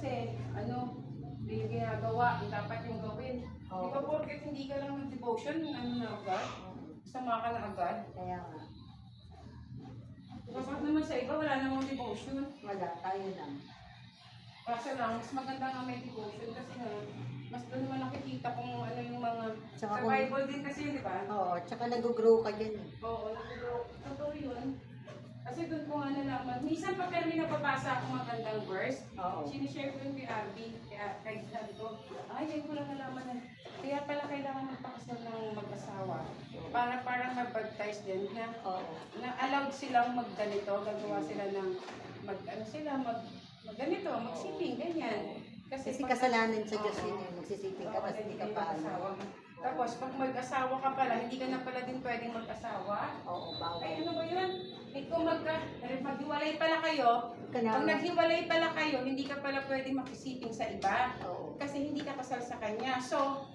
kasi, hindi yung ginagawa, dapat yung gawin. Di ba porket hindi ka lang mag-devotion, na agad? Sama ka na agad? Kaya nga. Dapat naman sa iba, wala namang devotion. Wala, tayo lang. Kaso lang, mas maganda nga may devotion kasi nga, mas doon naman nakikita kung ano yung mga Tsaka sa Bible din kasi, di ba? Oo, tsaka nag-grow ka dyan eh. Oo, totoo yun. Kasi doon ko nga nalaman, minsan pa kami napabasa akong magandang verse, Oo. sinishare ko yung kay Abby, kaya sabi ko, ay, hindi ko lang nalaman na, kaya pala kailangan magpakasal ng mag-asawa. Para parang mag-baptize din na, Oo. na allowed silang magganito, gagawa sila ng, magganito, magsiping, ganyan. Kasi pag- kasalanan sa Diyos Oo. yun eh. Magsisiping ka, Oo, tapos hindi ka hindi pa mag-asawa. Tapos, pag mag-asawa ka pala, hindi ka na pala din pwedeng mag-asawa. Oo, bawal. Ay, ano ba yun? Kung maghiwalay pala kayo, Kanama. pag naghiwalay pala kayo, hindi ka pala pwedeng makisiping sa iba. Oo. Kasi hindi ka kasal sa kanya. So,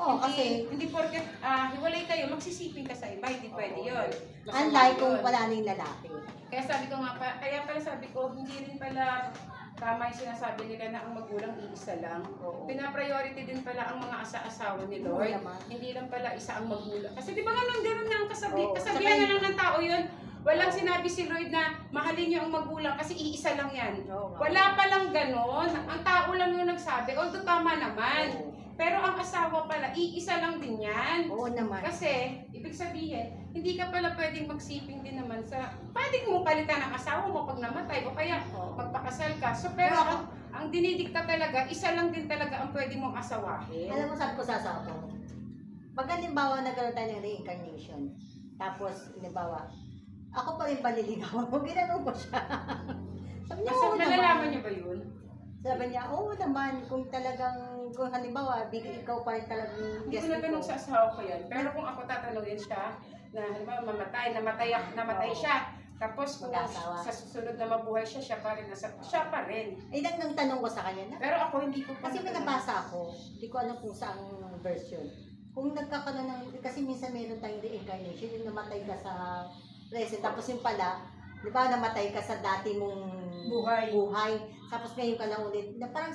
Oo, kasi hindi porket hiwalay kayo, magsisiping ka sa iba. Hindi pwede yun. Masama unlike kung yun. wala nang lalaki. Kaya sabi ko nga, kaya pala sabi ko, hindi rin pala tama yung sinasabi nila na ang magulang iisa lang. Oo. Pina-priority din pala ang mga asawa ni Oo Lord. naman. Hindi lang pala isa ang magulang. Kasi di ba ganun din ang Oo. kasabihan Saka na lang ng tao yun. Walang sinabi si Lord na mahalin niyo ang magulang kasi iisa lang yan. Oo nga. Wala palang ganon. Ang tao lang yung nagsabi. Although tama naman. Oo. Pero ang asawa pala, iisa lang din yan. Oo naman. Kasi, ibig sabihin, hindi ka pala pwedeng magsiping din naman sa, pwedeng mo palitan ang asawa mo pag namatay o kaya Oo. magpakasal ka. So, pero ang dinidikta talaga, isa lang din talaga ang pwede mong asawahin. Alam mo, sabi ko sa asawa ko, pag halimbawa nagkaroon tayo ng reincarnation, tapos, halimbawa, ako pa rin paliligawan mo, ginanong ko siya. Sabi niya, Kasi oo nalalaman naman. niyo ba yun? Sabi niya, oo naman, kung talagang, kung halimbawa, ikaw pa rin talagang Hindi ko na ganun sa asawa ko yan. Pero kung ako tatanungin siya, na halimbawa namatay siya. Tapos kung Mag-asawa. sa susunod na mabuhay siya, siya pa rin. Ay, nang tanong ko sa kanya na, Pero ako hindi ko pa kasi may nabasa ako, hindi ko alam kung saang version. Kung nagkakaroon ng, kasi minsan meron tayong reincarnation, yung namatay ka sa present, tapos yung pala, di ba namatay ka sa dati mong Buhay. tapos ngayon ka na ulit, na parang